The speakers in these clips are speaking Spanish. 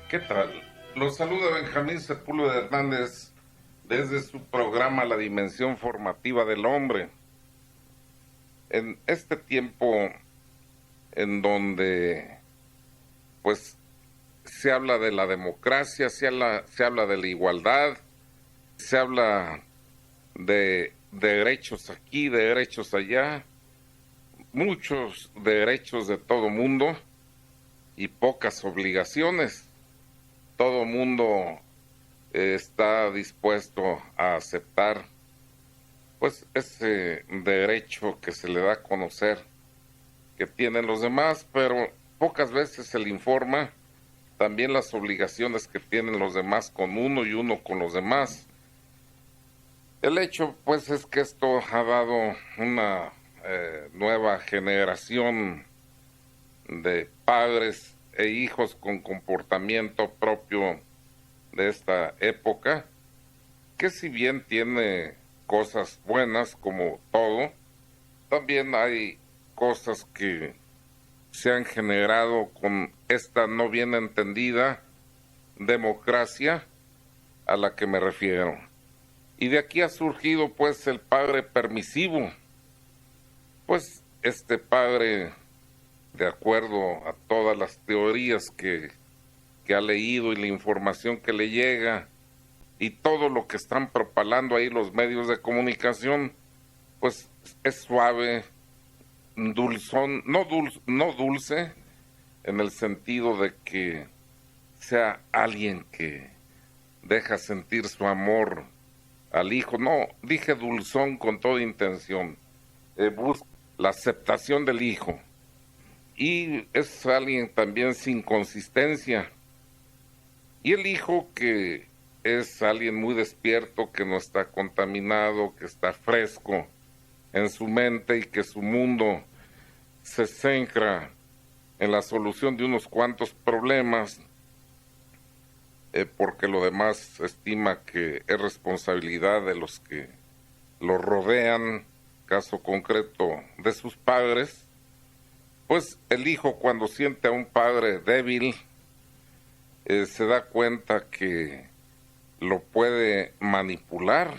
¿Qué tal? Los saluda Benjamín Sepúlveda Hernández desde su programa La Dimensión Formativa del Hombre. En este tiempo en donde pues se habla de la democracia, se habla de la igualdad, se habla de derechos aquí, de derechos allá, muchos derechos de todo mundo y pocas obligaciones. Todo mundo está dispuesto a aceptar pues ese derecho que se le da a conocer que tienen los demás, pero pocas veces se le informa también las obligaciones que tienen los demás con uno y uno con los demás. El hecho pues es que esto ha dado una nueva generación de padres e hijos con comportamiento propio de esta época, que si bien tiene cosas buenas como todo, también hay cosas que se han generado con esta no bien entendida democracia a la que me refiero. Y de aquí ha surgido pues el padre permisivo, pues este padre, de acuerdo a todas las teorías que ha leído y la información que le llega y todo lo que están propalando ahí los medios de comunicación, pues es suave, dulzón, no dulce en el sentido de que sea alguien que deja sentir su amor al hijo. No, dije dulzón con toda intención. Busca la aceptación del hijo. Y es alguien también sin consistencia. Y el hijo que es alguien muy despierto, que no está contaminado, que está fresco en su mente y que su mundo se centra en la solución de unos cuantos problemas, porque lo demás estima que es responsabilidad de los que lo rodean, caso concreto de sus padres. Pues el hijo, cuando siente a un padre débil, se da cuenta que lo puede manipular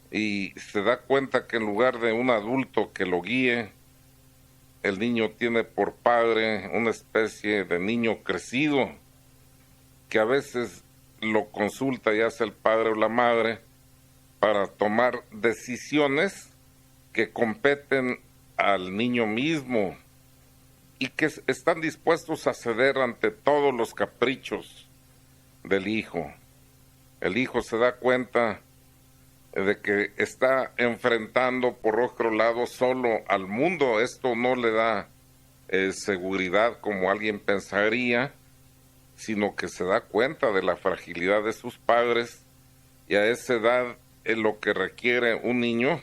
y se da cuenta que en lugar de un adulto que lo guíe, el niño tiene por padre una especie de niño crecido que a veces lo consulta, ya sea el padre o la madre, para tomar decisiones que competen al niño mismo y que están dispuestos a ceder ante todos los caprichos del hijo. El hijo se da cuenta de que está enfrentando por otro lado solo al mundo. Esto no le da seguridad como alguien pensaría, sino que se da cuenta de la fragilidad de sus padres, y a esa edad lo que requiere un niño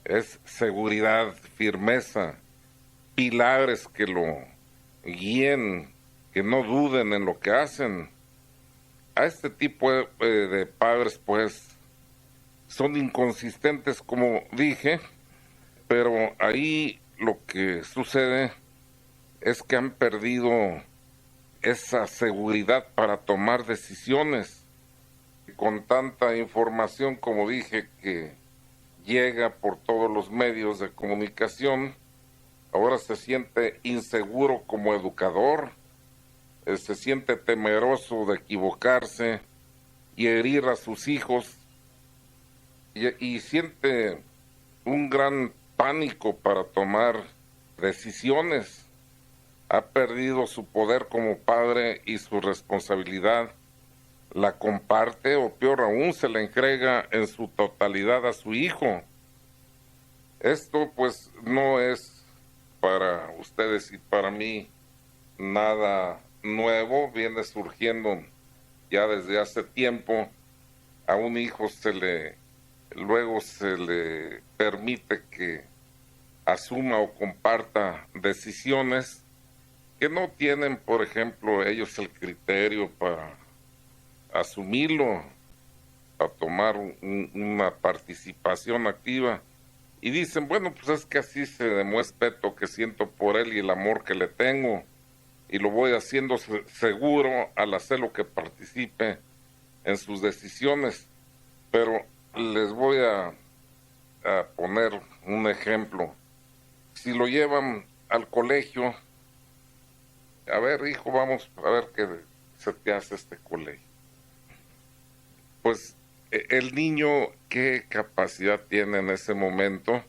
es seguridad, firmeza, pilares que lo guíen, que no duden en lo que hacen. A este tipo de padres pues son inconsistentes, como dije, pero ahí lo que sucede es que han perdido esa seguridad para tomar decisiones. Con tanta información, como dije, que llega por todos los medios de comunicación, ahora se siente inseguro como educador, se siente temeroso de equivocarse y herir a sus hijos, y siente un gran pánico para tomar decisiones. Ha perdido su poder como padre y su responsabilidad la comparte, o peor aún, se la entrega en su totalidad a su hijo. Esto pues no es para ustedes y para mí nada nuevo, viene surgiendo ya desde hace tiempo. A un hijo luego se le permite que asuma o comparta decisiones que no tienen, por ejemplo, ellos el criterio para asumirlo, a tomar una participación activa, y dicen, bueno, pues es que así se demuestra el respeto que siento por él y el amor que le tengo, y lo voy haciendo seguro al hacer lo que participe en sus decisiones. Pero les voy a poner un ejemplo. Si lo llevan al colegio, a ver, hijo, vamos a ver qué se te hace este colegio. Pues el niño, ¿qué capacidad tiene en ese momento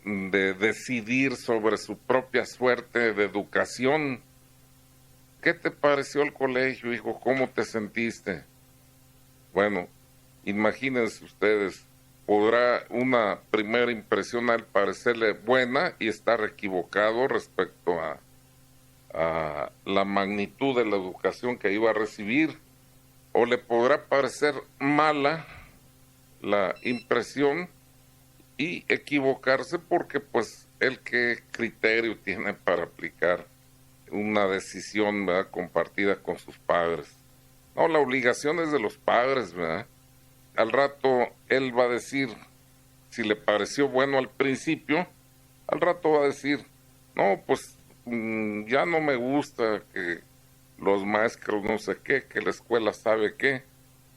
de decidir sobre su propia suerte de educación? ¿Qué te pareció el colegio, hijo? ¿Cómo te sentiste? Bueno, imagínense ustedes, podrá una primera impresión al parecerle buena y estar equivocado respecto a la magnitud de la educación que iba a recibir, o le podrá parecer mala la impresión y equivocarse porque pues él qué criterio tiene para aplicar una decisión, ¿verdad?, compartida con sus padres. No, la obligación es de los padres, ¿verdad? Al rato él va a decir, si le pareció bueno al principio, al rato va a decir, no, pues ya no me gusta que los maestros no sé qué, que la escuela sabe qué.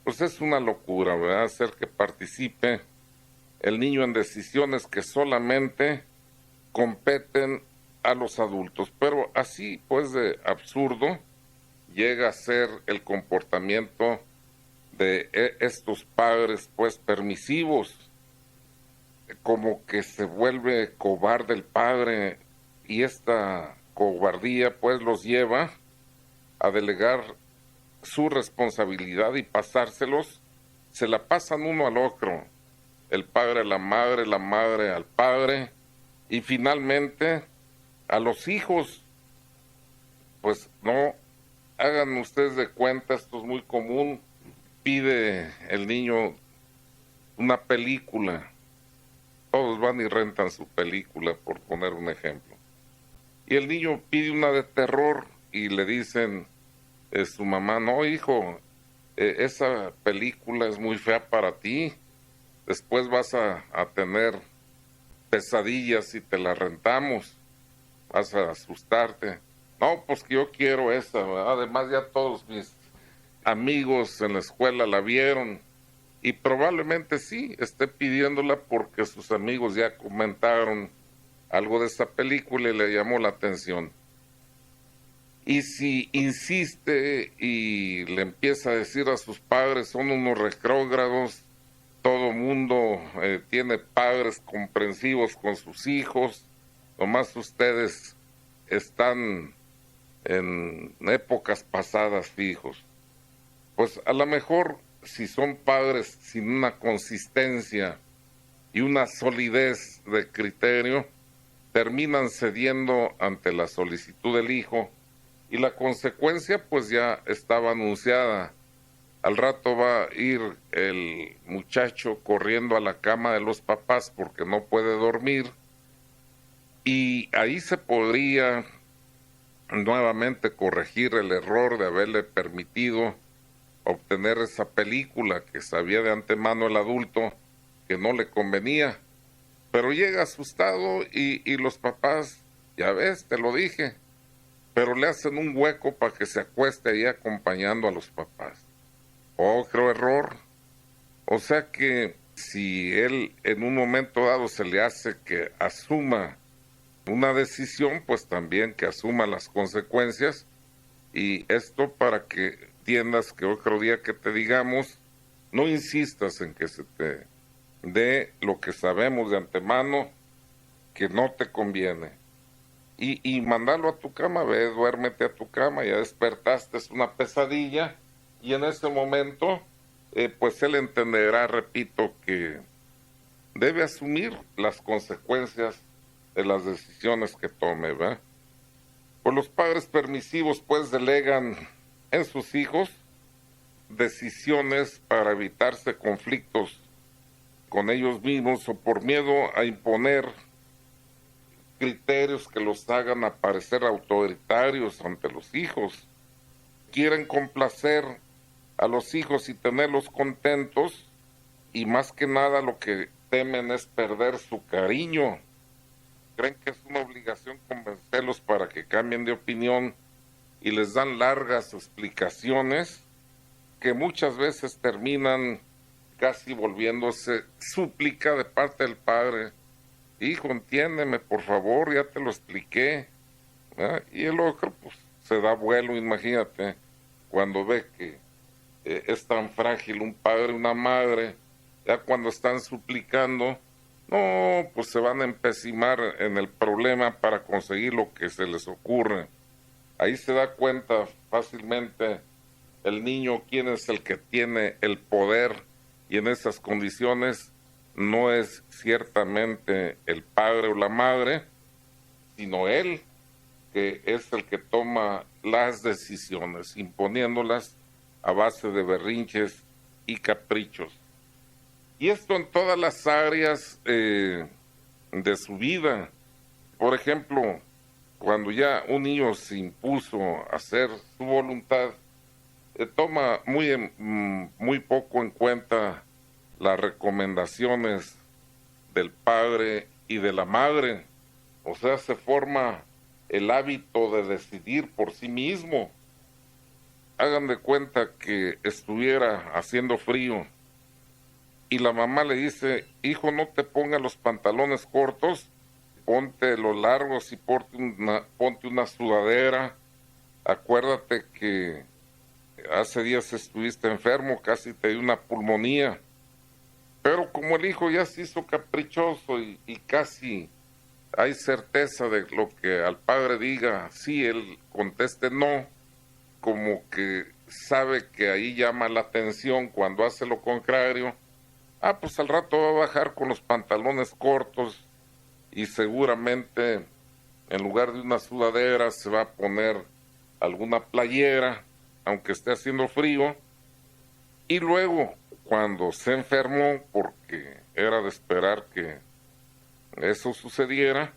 Pues es una locura, ¿verdad? Hacer que participe el niño en decisiones que solamente competen a los adultos. Pero así, pues, de absurdo llega a ser el comportamiento de estos padres, pues, permisivos, como que se vuelve cobarde el padre, y esta cobardía, pues, los lleva a delegar su responsabilidad y pasárselos, se la pasan uno al otro, el padre a la madre al padre, y finalmente a los hijos. Pues no, hagan ustedes de cuenta, esto es muy común, pide el niño una película, todos van y rentan su película, por poner un ejemplo, y el niño pide una de terror y le dicen su mamá, no, hijo, esa película es muy fea para ti, después vas a tener pesadillas si te la rentamos, vas a asustarte. No, pues que yo quiero esa, ¿verdad? Además ya todos mis amigos en la escuela la vieron, y probablemente sí, esté pidiéndola porque sus amigos ya comentaron algo de esa película y le llamó la atención. Y si insiste y le empieza a decir a sus padres, son unos retrógrados, todo mundo tiene padres comprensivos con sus hijos, nomás ustedes están en épocas pasadas fijos. Pues a lo mejor, si son padres sin una consistencia y una solidez de criterio, terminan cediendo ante la solicitud del hijo, y la consecuencia pues ya estaba anunciada. Al rato va a ir el muchacho corriendo a la cama de los papás porque no puede dormir, y ahí se podría nuevamente corregir el error de haberle permitido obtener esa película que sabía de antemano el adulto que no le convenía. Pero llega asustado y los papás, ya ves, te lo dije, pero le hacen un hueco para que se acueste ahí acompañando a los papás. Otro error. O sea que si él en un momento dado se le hace que asuma una decisión, pues también que asuma las consecuencias, y esto para que entiendas que otro día que te digamos, no insistas en que se te dé lo que sabemos de antemano que no te conviene. Y mandarlo a tu cama, ve, duérmete a tu cama, ya despertaste, es una pesadilla, y en ese momento, pues él entenderá, repito, que debe asumir las consecuencias de las decisiones que tome, ¿verdad? Pues los padres permisivos, pues, delegan en sus hijos decisiones para evitarse conflictos con ellos mismos, o por miedo a imponer criterios que los hagan aparecer autoritarios ante los hijos. Quieren complacer a los hijos y tenerlos contentos, y más que nada lo que temen es perder su cariño. Creen que es una obligación convencerlos para que cambien de opinión, y les dan largas explicaciones que muchas veces terminan casi volviéndose súplica de parte del padre. Hijo, entiéndeme, por favor, ya te lo expliqué. ¿Verdad? Y el otro, pues, se da vuelo, imagínate, cuando ve que es tan frágil un padre, una madre, ya cuando están suplicando, no, pues se van a empecinar en el problema para conseguir lo que se les ocurre. Ahí se da cuenta fácilmente el niño quién es el que tiene el poder, y en esas condiciones no es ciertamente el padre o la madre, sino él, que es el que toma las decisiones, imponiéndolas a base de berrinches y caprichos. Y esto en todas las áreas de su vida. Por ejemplo, cuando ya un niño se impuso a hacer su voluntad, toma muy poco en cuenta las recomendaciones del padre y de la madre. O sea, se forma el hábito de decidir por sí mismo. Hagan de cuenta que estuviera haciendo frío y la mamá le dice, hijo, no te pongas los pantalones cortos, ponte los largos y ponte una sudadera. Acuérdate que hace días estuviste enfermo, casi te dio una pulmonía. Pero como el hijo ya se hizo caprichoso y casi hay certeza de lo que al padre diga, sí, él conteste no, como que sabe que ahí llama la atención cuando hace lo contrario, pues al rato va a bajar con los pantalones cortos y seguramente en lugar de una sudadera se va a poner alguna playera, aunque esté haciendo frío, y luego cuando se enfermó, porque era de esperar que eso sucediera,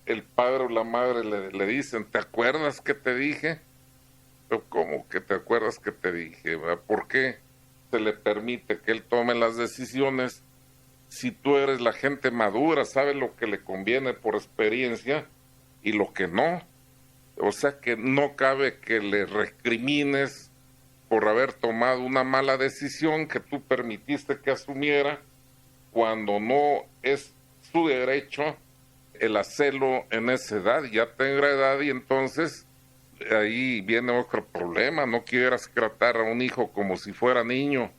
el padre o la madre le dicen, ¿te acuerdas que te dije? Pero ¿cómo que te acuerdas que te dije? ¿Verdad? ¿Por qué se le permite que él tome las decisiones si tú eres la gente madura, sabes lo que le conviene por experiencia y lo que no? O sea que no cabe que le recrimines por haber tomado una mala decisión que tú permitiste que asumiera cuando no es su derecho el hacerlo en esa edad. Ya tenga edad y entonces ahí viene otro problema. No quieras tratar a un hijo como si fuera niño.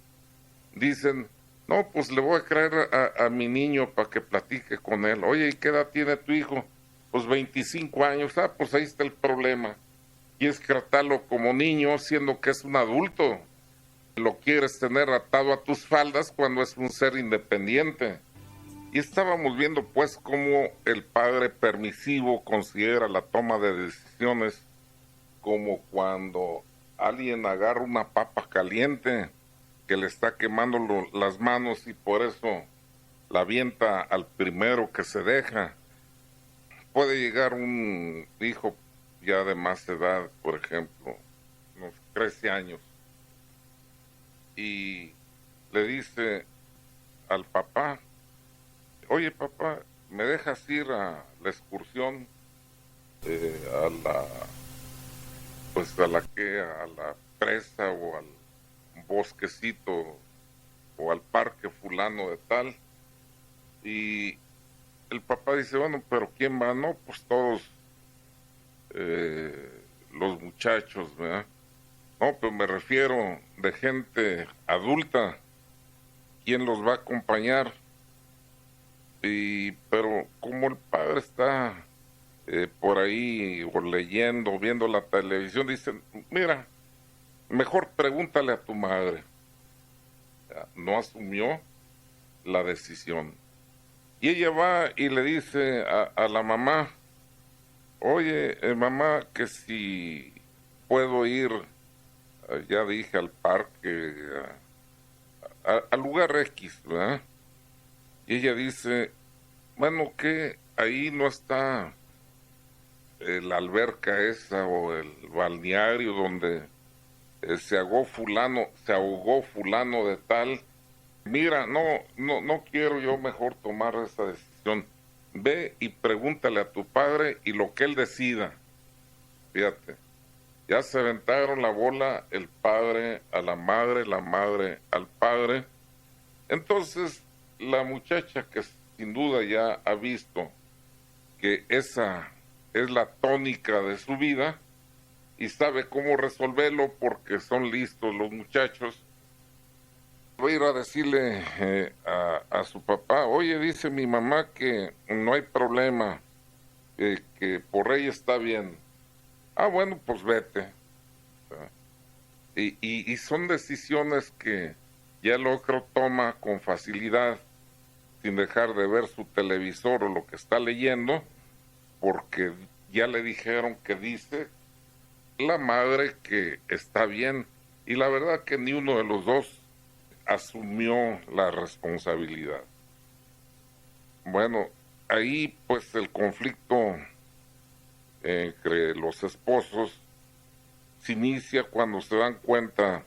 Dicen, no, pues le voy a traer a mi niño para que platique con él. Oye, ¿y qué edad tiene tu hijo? Pues 25 años. Pues ahí está el problema. Quieres tratarlo como niño siendo que es un adulto. Lo quieres tener atado a tus faldas cuando es un ser independiente. Y estábamos viendo pues cómo el padre permisivo considera la toma de decisiones como cuando alguien agarra una papa caliente que le está quemando las manos y por eso la avienta al primero que se deja. Puede llegar un hijo ya de más edad, por ejemplo, unos 13 años, y le dice al papá, oye papá, ¿me dejas ir a la excursión a la presa o al bosquecito o al parque fulano de tal? Y el papá dice, bueno, pero ¿quién va? No, pues todos los muchachos, ¿verdad? No, pero me refiero de gente adulta, ¿quién los va a acompañar? Pero como el padre está por ahí o leyendo, viendo la televisión, dicen, mira, mejor pregúntale a tu madre. No asumió la decisión. Y ella va y le dice a la mamá, oye, mamá, que si puedo ir, ya dije, al parque, al lugar X, ¿verdad? Y ella dice, bueno, que ahí no está la alberca esa o el balneario donde se ahogó fulano de tal. Mira, no quiero yo mejor tomar esa decisión. Ve y pregúntale a tu padre y lo que él decida. Fíjate. Ya se aventaron la bola el padre a la madre al padre. Entonces, la muchacha que sin duda ya ha visto que esa es la tónica de su vida y sabe cómo resolverlo porque son listos los muchachos, voy a ir a decirle a su papá, oye, dice mi mamá que no hay problema, que por ella está bien. Ah, bueno, pues vete. Y son decisiones que ya el otro toma con facilidad, sin dejar de ver su televisor o lo que está leyendo, porque ya le dijeron que dice la madre que está bien. Y la verdad que ni uno de los dos asumió la responsabilidad. Bueno, ahí pues el conflicto entre los esposos se inicia cuando se dan cuenta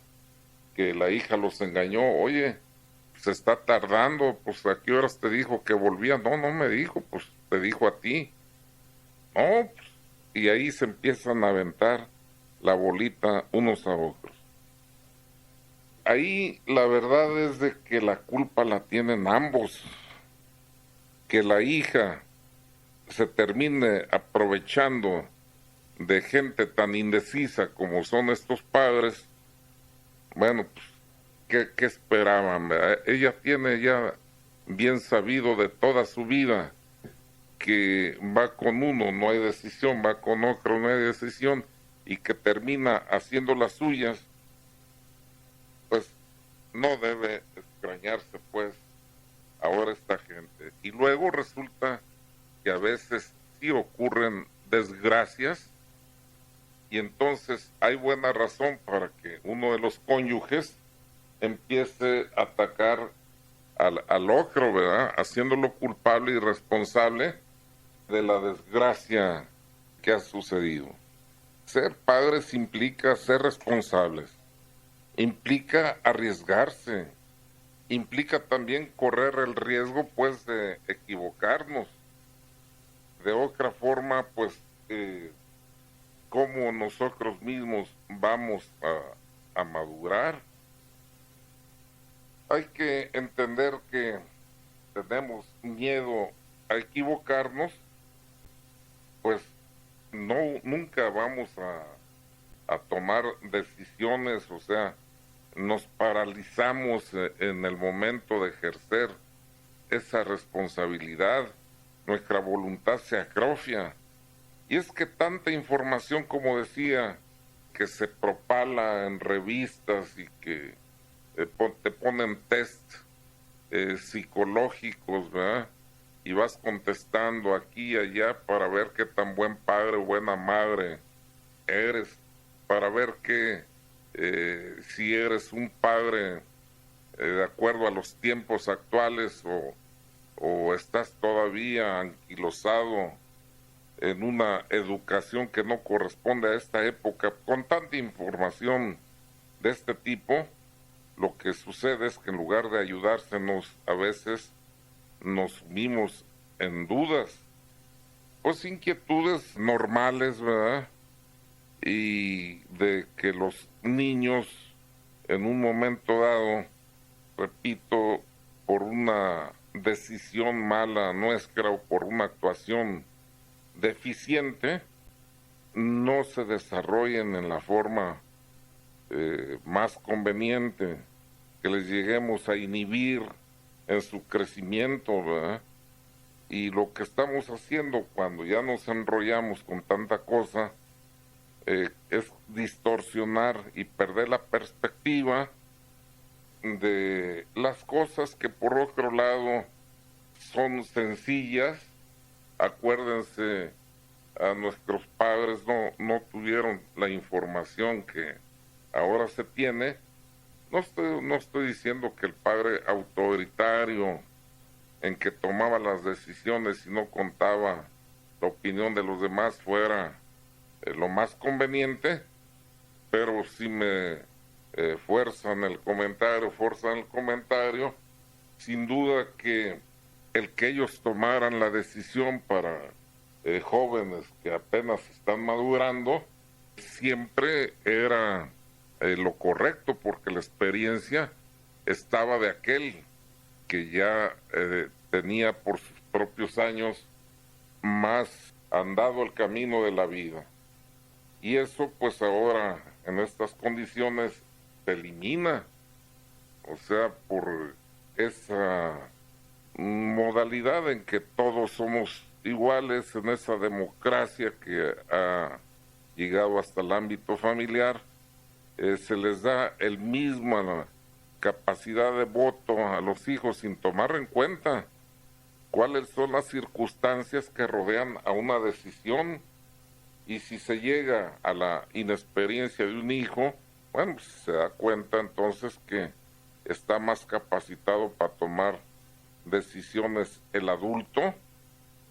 que la hija los engañó. Oye, se está tardando, pues ¿a qué horas te dijo que volvía? No, no me dijo, pues te dijo a ti. No, pues, y ahí se empiezan a aventar la bolita unos a otros. Ahí la verdad es de que la culpa la tienen ambos. Que la hija se termine aprovechando de gente tan indecisa como son estos padres, bueno, pues, ¿qué esperaban? ¿Verdad? Ella tiene ya bien sabido de toda su vida que va con uno, no hay decisión, va con otro, no hay decisión, y que termina haciendo las suyas, pues no debe extrañarse, pues, ahora esta gente. Y luego resulta que a veces sí ocurren desgracias, y entonces hay buena razón para que uno de los cónyuges empiece a atacar al otro, ¿verdad? Haciéndolo culpable y responsable de la desgracia que ha sucedido. Ser padres implica ser responsables, implica arriesgarse, implica también correr el riesgo, pues, de equivocarnos. De otra forma, pues, cómo nosotros mismos vamos a madurar. Hay que entender que tenemos miedo a equivocarnos, pues nunca vamos a tomar decisiones, o sea, nos paralizamos en el momento de ejercer esa responsabilidad, nuestra voluntad se atrofia. Y es que tanta información, como decía, que se propala en revistas y que te ponen test psicológicos, ¿verdad? Y vas contestando aquí y allá para ver qué tan buen padre o buena madre eres, para ver que si eres un padre de acuerdo a los tiempos actuales o estás todavía anquilosado en una educación que no corresponde a esta época. Con tanta información de este tipo, lo que sucede es que en lugar de ayudársenos, a veces nos sumimos en dudas, pues inquietudes normales, ¿verdad? Y de que los niños en un momento dado, repito, por una decisión mala nuestra o por una actuación deficiente, no se desarrollen en la forma más conveniente, que les lleguemos a inhibir en su crecimiento, ¿verdad? Y lo que estamos haciendo cuando ya nos enrollamos con tanta cosa es distorsionar y perder la perspectiva de las cosas que por otro lado son sencillas. Acuérdense, a nuestros padres no tuvieron la información que ahora se tiene. No estoy diciendo que el padre autoritario en que tomaba las decisiones y no contaba la opinión de los demás fuera lo más conveniente, pero si me forzan el comentario, sin duda que el que ellos tomaran la decisión para jóvenes que apenas están madurando, siempre era lo correcto, porque la experiencia estaba de aquel que ya tenía por sus propios años más andado el camino de la vida. Y eso pues ahora en estas condiciones se elimina, o sea, por esa modalidad en que todos somos iguales, en esa democracia que ha llegado hasta el ámbito familiar, se les da el misma capacidad de voto a los hijos sin tomar en cuenta cuáles son las circunstancias que rodean a una decisión. Y si se llega a la inexperiencia de un hijo, bueno, pues se da cuenta entonces que está más capacitado para tomar decisiones el adulto,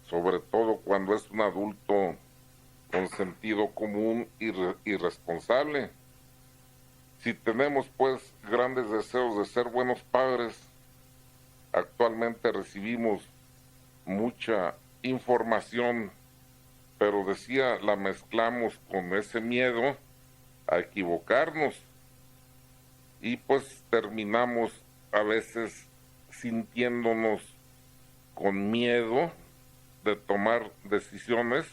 sobre todo cuando es un adulto con sentido común y responsable. Si tenemos pues grandes deseos de ser buenos padres, actualmente recibimos mucha información, pero decía, la mezclamos con ese miedo a equivocarnos y pues terminamos a veces sintiéndonos con miedo de tomar decisiones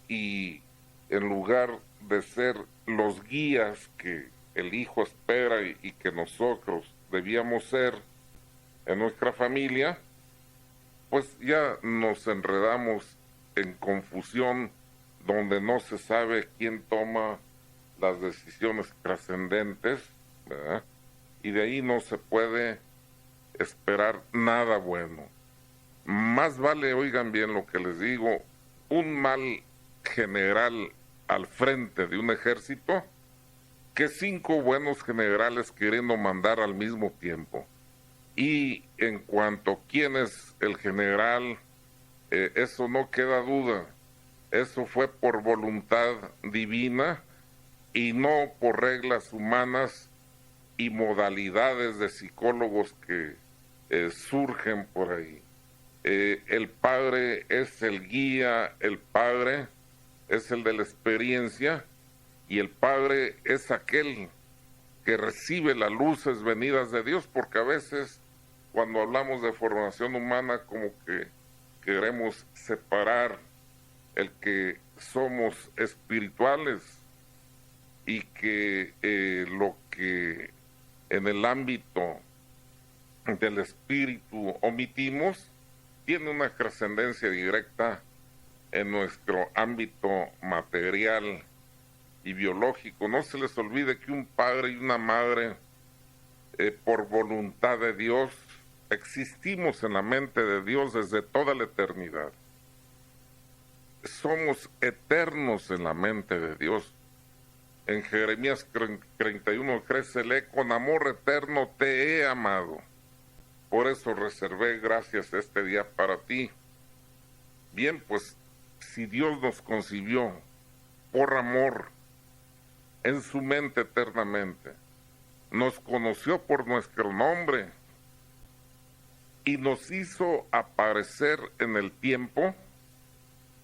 y en lugar de ser los guías que el hijo espera y que nosotros debíamos ser en nuestra familia, pues ya nos enredamos en confusión donde no se sabe quién toma las decisiones trascendentes, ¿verdad? Y de ahí no se puede esperar nada bueno. Más vale, oigan bien lo que les digo, un mal general al frente de un ejército que 5 buenos generales queriendo mandar al mismo tiempo. Y en cuanto a quién es el general, eso no queda duda. Eso fue por voluntad divina y no por reglas humanas y modalidades de psicólogos que surgen por ahí. El padre es el guía, el padre es el de la experiencia y el padre es aquel que recibe las luces venidas de Dios, porque a veces cuando hablamos de formación humana como que queremos separar el que somos espirituales y que lo que en el ámbito del espíritu omitimos tiene una trascendencia directa en nuestro ámbito material y biológico. No se les olvide que un padre y una madre, por voluntad de Dios, existimos en la mente de Dios desde toda la eternidad. Somos eternos en la mente de Dios. En Jeremías 31:13 con amor eterno te he amado. Por eso reservé gracias este día para ti. Bien, pues si Dios nos concibió por amor en su mente eternamente, nos conoció por nuestro nombre y nos hizo aparecer en el tiempo,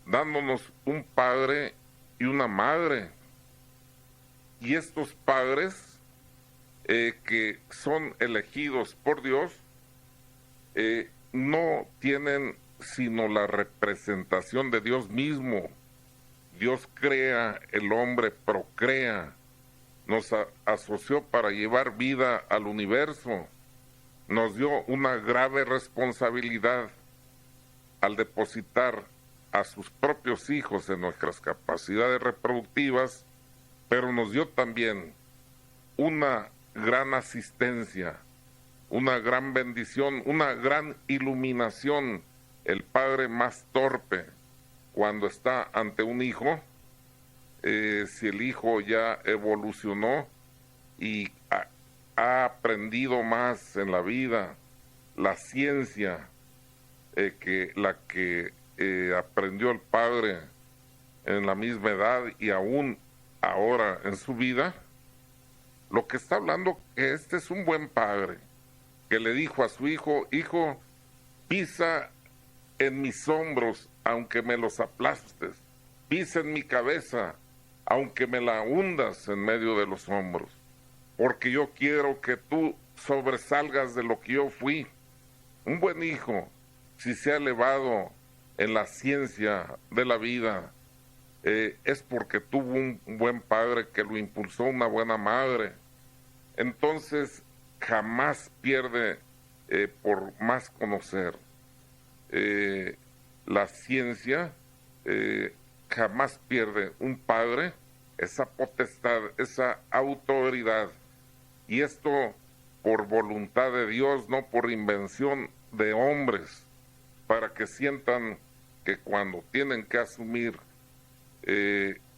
dándonos un padre y una madre. Y estos padres que son elegidos por Dios no tienen sino la representación de Dios mismo. Dios crea, el hombre procrea, nos asoció para llevar vida al universo, nos dio una grave responsabilidad al depositar a sus propios hijos en nuestras capacidades reproductivas, pero nos dio también una gran asistencia, una gran bendición, una gran iluminación. El padre más torpe cuando está ante un hijo, si el hijo ya evolucionó y ha aprendido más en la vida, la ciencia que la que aprendió el padre en la misma edad y aún ahora en su vida, lo que está hablando que este es un buen padre, que le dijo a su hijo, hijo, pisa en mis hombros, aunque me los aplastes. pisen mi cabeza, aunque me la hundas en medio de los hombros, porque yo quiero que tú sobresalgas de lo que yo fui. Un buen hijo, si se ha elevado en la ciencia de la vida, es porque tuvo un buen padre que lo impulsó, una buena madre. Entonces, jamás pierde por más conocer. La ciencia jamás pierde un padre esa potestad, esa autoridad. Y esto por voluntad de Dios, no por invención de hombres, para que sientan que cuando tienen que asumir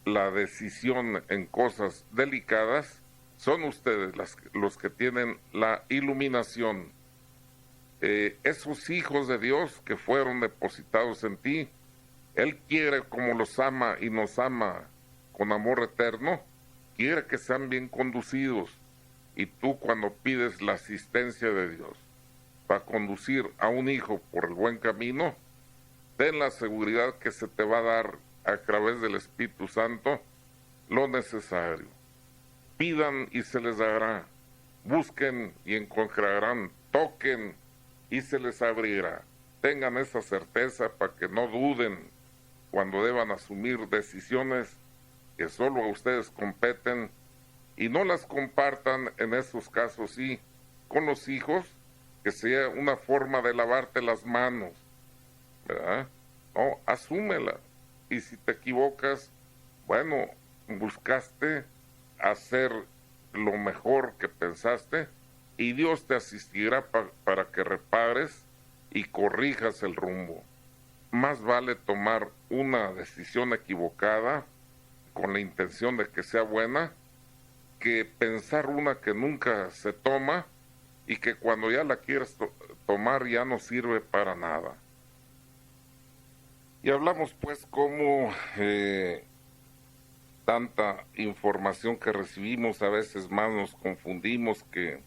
la decisión en cosas delicadas, son ustedes los que tienen la iluminación. Esos hijos de Dios que fueron depositados en ti, Él quiere, como los ama y nos ama con amor eterno, quiere que sean bien conducidos. Y tú, cuando pides la asistencia de Dios para conducir a un hijo por el buen camino, ten la seguridad que se te va a dar a través del Espíritu Santo lo necesario. Pidan y se les dará, busquen y encontrarán, toquen y se les abrirá. Tengan esa certeza para que no duden cuando deban asumir decisiones que solo a ustedes competen, y no las compartan en esos casos, sí, con los hijos, que sea una forma de lavarte las manos, ¿verdad? No, asúmela. Y si te equivocas, bueno, buscaste hacer lo mejor que pensaste y Dios te asistirá para que repares y corrijas el rumbo. Más vale tomar una decisión equivocada con la intención de que sea buena, que pensar una que nunca se toma y que cuando ya la quieres tomar ya no sirve para nada. Y hablamos pues cómo tanta información que recibimos, a veces más nos confundimos que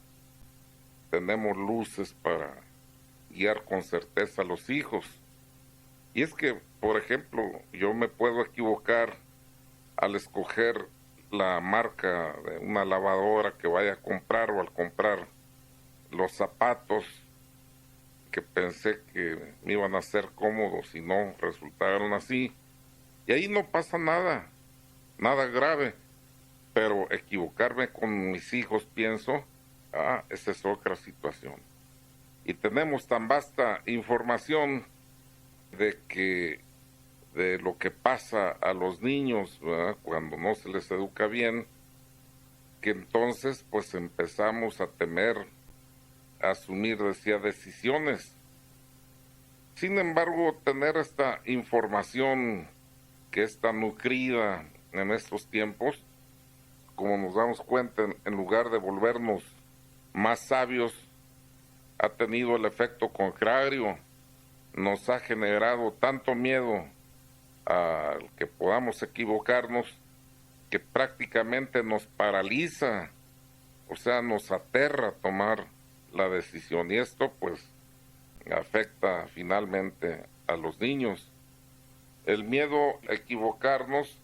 tenemos luces para guiar con certeza a los hijos. Y es que, por ejemplo, yo me puedo equivocar al escoger la marca de una lavadora que vaya a comprar, o al comprar los zapatos que pensé que me iban a ser cómodos y no resultaron así. Y ahí no pasa nada, nada grave. Pero equivocarme con mis hijos, pienso, esa es otra situación. Y tenemos tan vasta información de lo que pasa a los niños, ¿verdad?, cuando no se les educa bien, que entonces pues empezamos a temer, a asumir, decía, decisiones. Sin embargo, tener esta información que es tan nutrida en estos tiempos, como nos damos cuenta, en lugar de volvernos más sabios, ha tenido el efecto contrario. Nos ha generado tanto miedo al que podamos equivocarnos, que prácticamente nos paraliza, o sea, nos aterra tomar la decisión. Y esto pues afecta finalmente a los niños. El miedo a equivocarnos,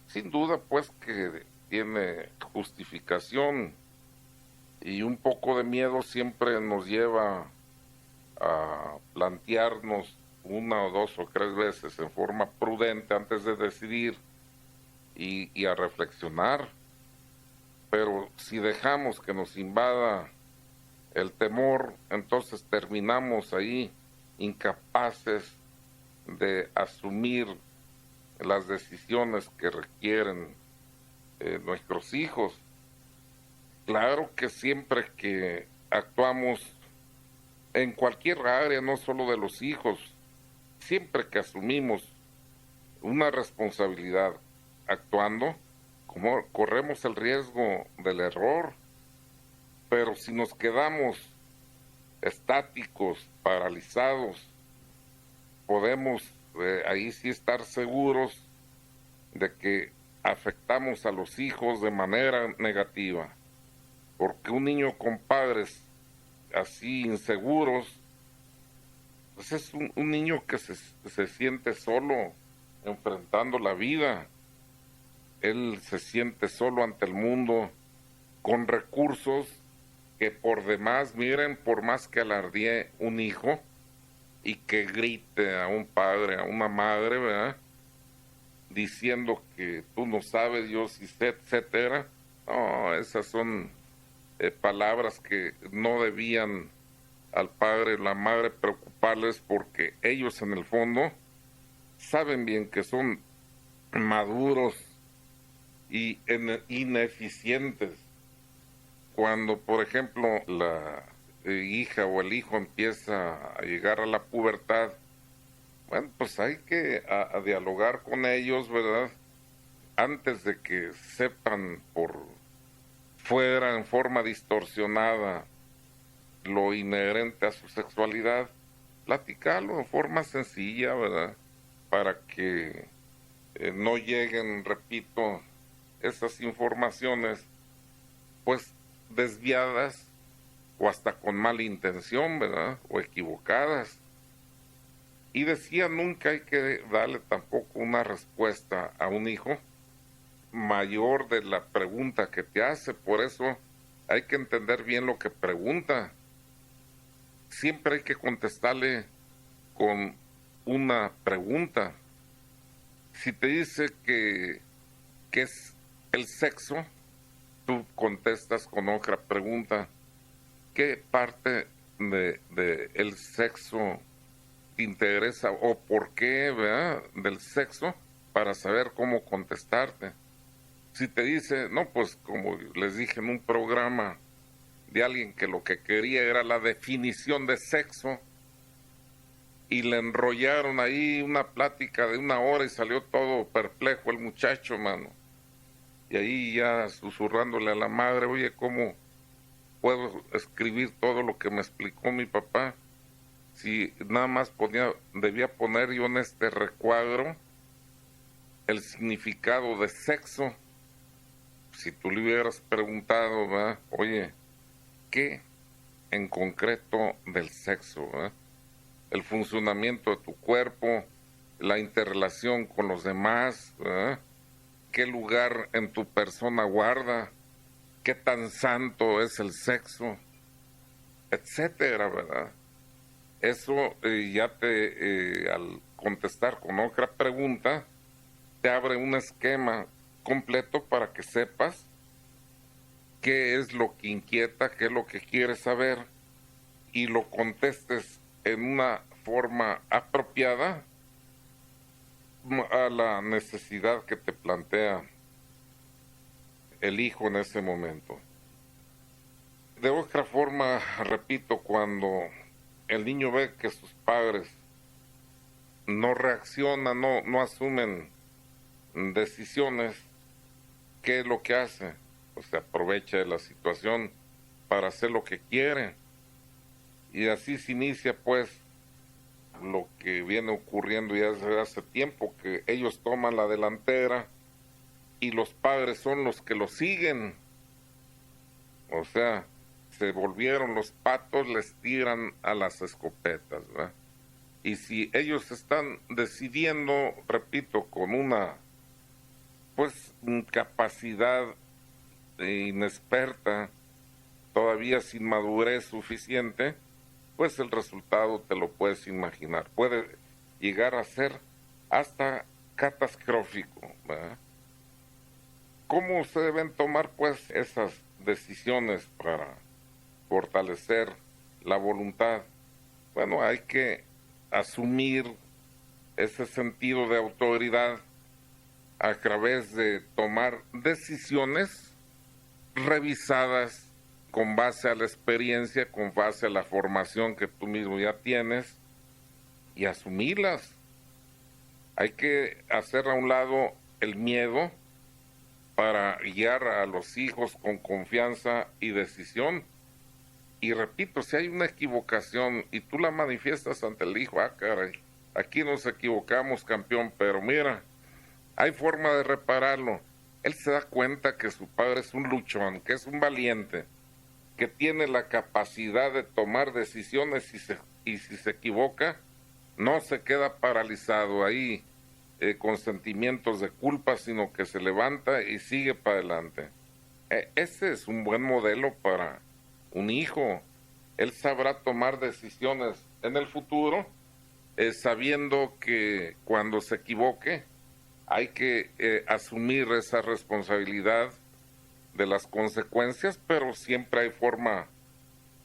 sin duda pues que tiene justificación, y un poco de miedo siempre nos lleva a plantearnos una o dos o tres veces en forma prudente antes de decidir y a reflexionar. Pero si dejamos que nos invada el temor, entonces terminamos ahí incapaces de asumir las decisiones que requieren nuestros hijos. Claro que siempre que actuamos en cualquier área, no solo de los hijos, siempre que asumimos una responsabilidad actuando, como corremos el riesgo del error. Pero si nos quedamos estáticos, paralizados, podemos ahí sí estar seguros de que afectamos a los hijos de manera negativa, porque un niño con padres así inseguros, pues es un niño que se siente solo, enfrentando la vida. Él se siente solo ante el mundo, con recursos que por demás, miren, por más que alardee un hijo y que grite a un padre, a una madre, ¿verdad?, diciendo que tú no sabes, yo sí sé, etcétera. No, esas son palabras que no debían al padre y la madre preocuparles, porque ellos en el fondo saben bien que son maduros y ineficientes. Cuando, por ejemplo, la hija o el hijo empieza a llegar a la pubertad, bueno, pues hay que a dialogar con ellos, ¿verdad? Antes de que sepan por fuera, en forma distorsionada, lo inherente a su sexualidad, platicarlo en forma sencilla, ¿verdad? Para que no lleguen, repito, esas informaciones, pues desviadas o hasta con mala intención, ¿verdad? O equivocadas. Y decía, nunca hay que darle tampoco una respuesta a un hijo mayor de la pregunta que te hace. Por eso hay que entender bien lo que pregunta. Siempre hay que contestarle con una pregunta. Si te dice que es el sexo, tú contestas con otra pregunta. ¿Qué parte de el sexo te interesa o por qué, ¿verdad?, del sexo, para saber cómo contestarte? Si te dice, no, pues como les dije en un programa de alguien que lo que quería era la definición de sexo y le enrollaron ahí una plática de 1 hora y salió todo perplejo el muchacho, mano. Y ahí ya susurrándole a la madre, oye, ¿cómo puedo escribir todo lo que me explicó mi papá? Si nada más debía poner yo en este recuadro el significado de sexo. Si tú le hubieras preguntado, ¿verdad?, oye, ¿qué en concreto del sexo, ¿verdad?, el funcionamiento de tu cuerpo, la interrelación con los demás, ¿verdad?, qué lugar en tu persona guarda, qué tan santo es el sexo, etcétera, ¿verdad? Eso ya al contestar con otra pregunta, te abre un esquema completo para que sepas qué es lo que inquieta, qué es lo que quieres saber, y lo contestes en una forma apropiada a la necesidad que te plantea el hijo en ese momento. De otra forma, repito, cuando el niño ve que sus padres no reaccionan, no asumen decisiones, ¿qué es lo que hace? Pues se aprovecha de la situación para hacer lo que quiere. Y así se inicia, pues, lo que viene ocurriendo ya desde hace tiempo, que ellos toman la delantera y los padres son los que los siguen. O sea, se volvieron los patos, les tiran a las escopetas, ¿verdad? Y si ellos están decidiendo, repito, con una, pues, capacidad inexperta, todavía sin madurez suficiente, pues el resultado te lo puedes imaginar. Puede llegar a ser hasta catastrófico, ¿verdad? ¿Cómo se deben tomar, pues, esas decisiones para fortalecer la voluntad? Bueno, hay que asumir ese sentido de autoridad a través de tomar decisiones revisadas con base a la experiencia, con base a la formación que tú mismo ya tienes, y asumirlas. Hay que hacer a un lado el miedo para guiar a los hijos con confianza y decisión. Y repito, si hay una equivocación y tú la manifiestas ante el hijo, caray, aquí nos equivocamos, campeón, pero mira, hay forma de repararlo. Él se da cuenta que su padre es un luchón, que es un valiente, que tiene la capacidad de tomar decisiones, y si se equivoca, no se queda paralizado ahí con sentimientos de culpa, sino que se levanta y sigue para adelante. Ese es un buen modelo para un hijo. Él sabrá tomar decisiones en el futuro, sabiendo que cuando se equivoque hay que asumir esa responsabilidad de las consecuencias, pero siempre hay forma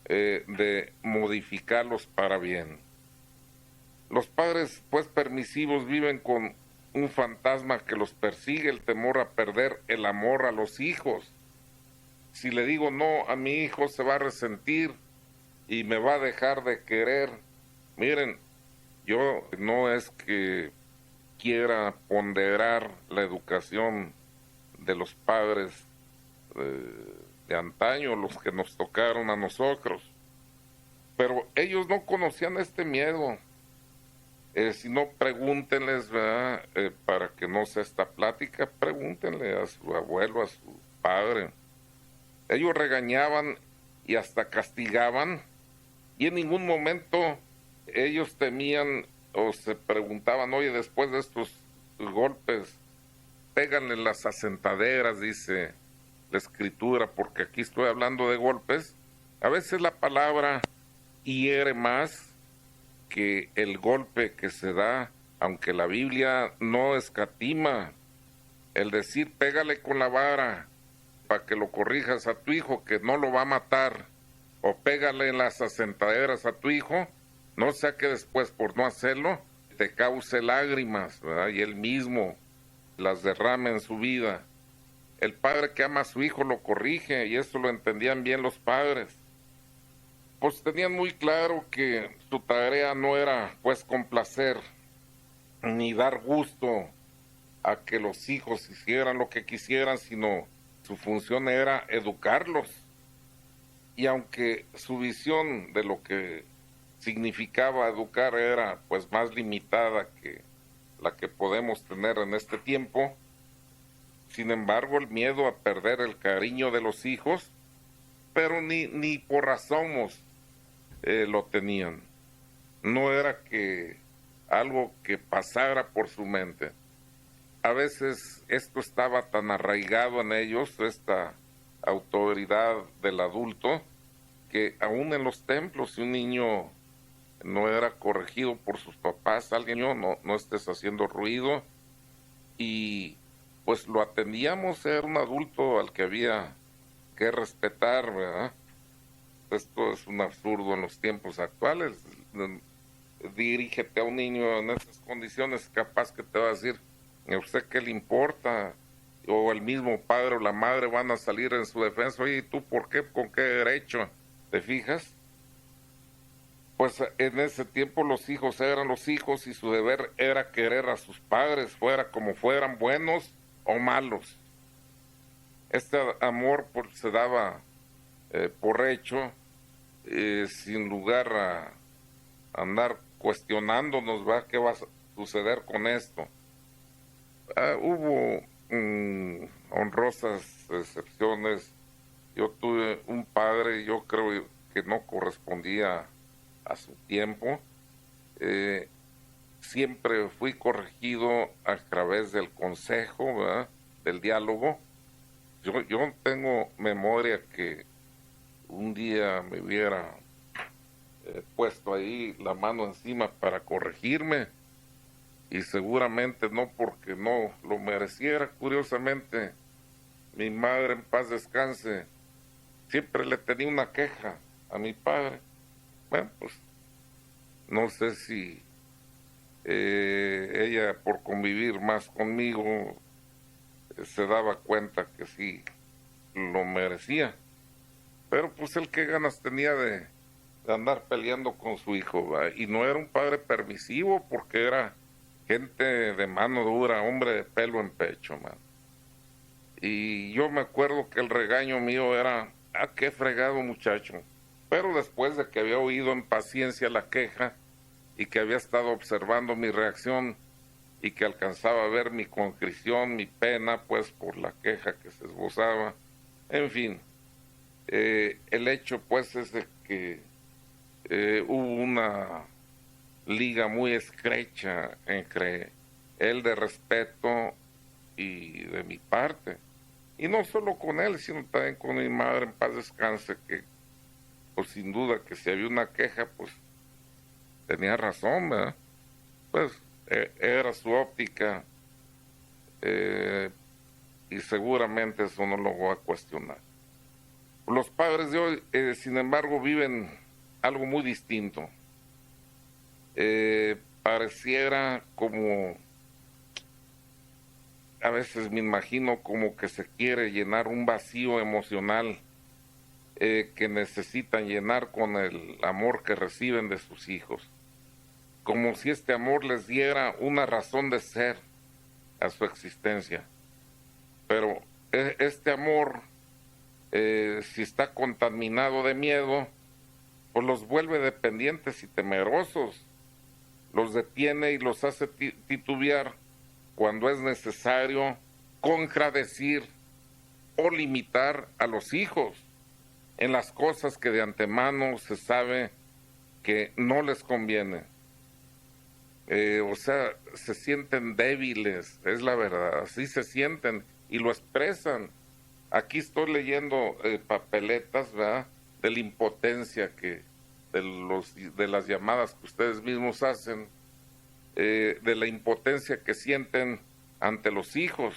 de modificarlos para bien. Los padres, pues, permisivos viven con un fantasma que los persigue, el temor a perder el amor a los hijos. Si le digo no a mi hijo, se va a resentir y me va a dejar de querer. Miren, yo no es que quiera ponderar la educación de los padres de antaño, los que nos tocaron a nosotros, pero ellos no conocían este miedo. Si no, pregúntenles, ¿verdad? Para que no sea esta plática, pregúntenle a su abuelo, a su padre. Ellos regañaban y hasta castigaban, y en ningún momento ellos temían o se preguntaban, oye, después de estos golpes, péganle las asentaderas, dice la escritura, porque aquí estoy hablando de golpes. A veces la palabra hiere más que el golpe que se da, aunque la Biblia no escatima el decir pégale con la vara para que lo corrijas a tu hijo, que no lo va a matar, o pégale en las asentaderas a tu hijo, no sea que después por no hacerlo te cause lágrimas, ¿verdad? Y él mismo las derrame en su vida. El padre que ama a su hijo lo corrige, y eso lo entendían bien los padres. Pues tenían muy claro que su tarea no era pues complacer ni dar gusto a que los hijos hicieran lo que quisieran, sino su función era educarlos. Y aunque su visión de lo que significaba educar era pues más limitada que la que podemos tener en este tiempo, sin embargo el miedo a perder el cariño de los hijos, pero ni por razón lo tenían. No era que algo que pasara por su mente. A veces esto estaba tan arraigado en ellos, esta autoridad del adulto, que aún en los templos, si un niño no era corregido por sus papás, alguien, no estés haciendo ruido, y pues lo atendíamos, era un adulto al que había que respetar, ¿verdad? Esto es un absurdo en los tiempos actuales. Dirígete a un niño en estas condiciones, capaz que te va a decir, ¿a usted qué le importa? O el mismo padre o la madre van a salir en su defensa, oye, ¿y tú por qué? ¿Con qué derecho? ¿Te fijas? Pues en ese tiempo los hijos eran los hijos y su deber era querer a sus padres, fuera como fueran, buenos o malos. Este amor se daba por hecho, sin lugar a andar cuestionándonos, ¿va? ¿Qué va a suceder con esto? Hubo honrosas excepciones. Yo tuve un padre, yo creo que no correspondía a su tiempo. Siempre fui corregido a través del consejo, ¿verdad? Del diálogo. Yo tengo memoria que un día me hubiera puesto ahí la mano encima para corregirme, y seguramente no porque no lo mereciera. Curiosamente, mi madre, en paz descanse, siempre le tenía una queja a mi padre. Bueno, pues no sé si ella, por convivir más conmigo, se daba cuenta que sí lo merecía, pero pues él qué ganas tenía de andar peleando con su hijo, ¿va? Y no era un padre permisivo, porque era gente de mano dura, hombre de pelo en pecho, man. Y yo me acuerdo que el regaño mío era, qué fregado muchacho. Pero después de que había oído en paciencia la queja y que había estado observando mi reacción y que alcanzaba a ver mi contrición, mi pena, pues por la queja que se esbozaba, en fin, el hecho pues es de que hubo una liga muy estrecha entre él de respeto y de mi parte. Y no solo con él, sino también con mi madre, en paz descanse, que pues sin duda que si había una queja, pues tenía razón, ¿verdad? Pues era su óptica, y seguramente eso no lo voy a cuestionar. Los padres de hoy, sin embargo, viven algo muy distinto. Pareciera como, a veces me imagino como que se quiere llenar un vacío emocional que necesitan llenar con el amor que reciben de sus hijos, como si este amor les diera una razón de ser a su existencia. Pero este amor, si está contaminado de miedo, pues los vuelve dependientes y temerosos, los detiene y los hace titubear cuando es necesario contradecir o limitar a los hijos en las cosas que de antemano se sabe que no les conviene. O sea, se sienten débiles, es la verdad, así se sienten y lo expresan. Aquí estoy leyendo papeletas, ¿verdad?, de la impotencia de las llamadas que ustedes mismos hacen, de la impotencia que sienten ante los hijos.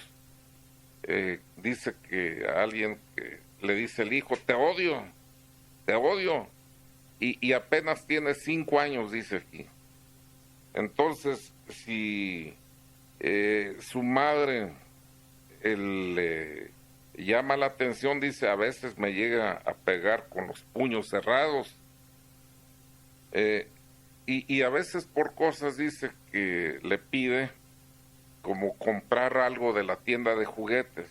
Dice que a alguien que le dice el hijo, te odio, y apenas tiene 5 años, dice aquí. Entonces, si su madre le llama la atención, dice, a veces me llega a pegar con los puños cerrados, y a veces por cosas, dice, que le pide, como comprar algo de la tienda de juguetes,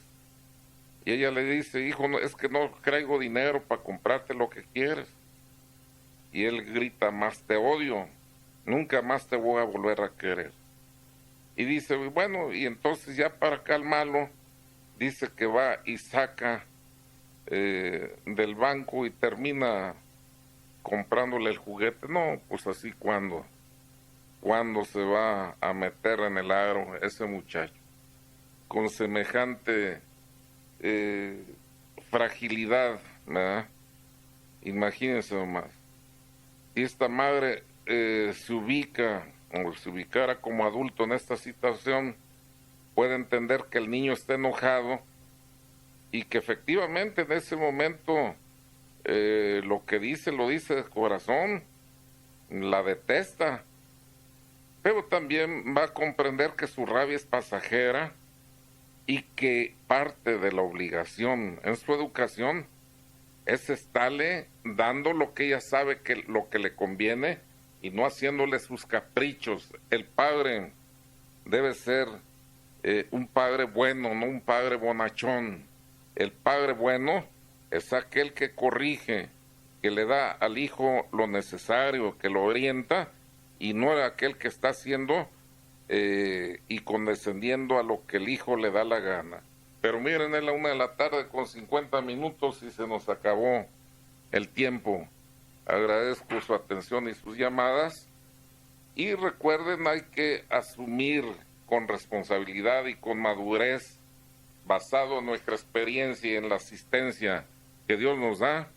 y ella le dice, hijo, no, es que no traigo dinero para comprarte lo que quieres, y él grita, más te odio, nunca más te voy a volver a querer. Y dice, bueno, y entonces ya para calmarlo, dice que va y saca del banco y termina comprándole el juguete. No, pues así cuando se va a meter en el aro ese muchacho, con semejante fragilidad, ¿verdad? Imagínense nomás. Y esta madre se ubicara como adulto en esta situación, puede entender que el niño está enojado y que efectivamente en ese momento lo que dice lo dice de corazón, la detesta, pero también va a comprender que su rabia es pasajera y que parte de la obligación en su educación es estarle dando lo que ella sabe que lo que le conviene y no haciéndole sus caprichos. El padre debe ser un padre bueno, no un padre bonachón. El padre bueno es aquel que corrige, que le da al hijo lo necesario, que lo orienta, y no es aquel que está haciendo y condescendiendo a lo que el hijo le da la gana. Pero miren, es la 1:50 con 50 minutos y se nos acabó el tiempo. Agradezco su atención y sus llamadas. Y recuerden, hay que asumir con responsabilidad y con madurez, basado en nuestra experiencia y en la asistencia que Dios nos da,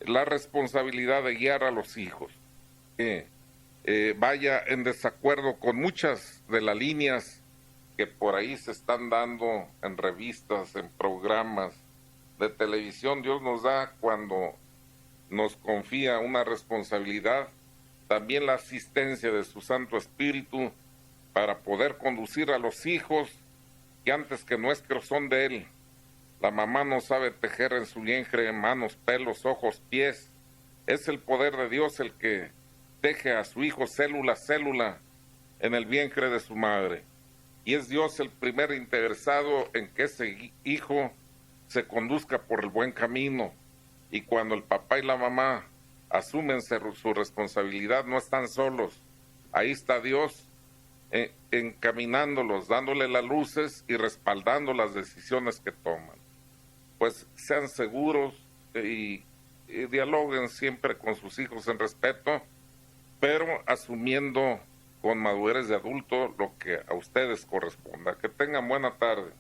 la responsabilidad de guiar a los hijos. Vaya en desacuerdo con muchas de las líneas que por ahí se están dando en revistas, en programas de televisión. Dios nos da, cuando nos confía una responsabilidad, también la asistencia de su Santo Espíritu para poder conducir a los hijos que antes que nuestros son de Él. La mamá no sabe tejer en su vientre manos, pelos, ojos, pies. Es el poder de Dios el que teje a su hijo célula a célula en el vientre de su madre. Y es Dios el primer interesado en que ese hijo se conduzca por el buen camino. Y cuando el papá y la mamá asumen su responsabilidad, no están solos. Ahí está Dios encaminándolos, dándole las luces y respaldando las decisiones que toman. Pues sean seguros y dialoguen siempre con sus hijos en respeto, pero asumiendo con madurez de adulto lo que a ustedes corresponda. Que tengan buena tarde.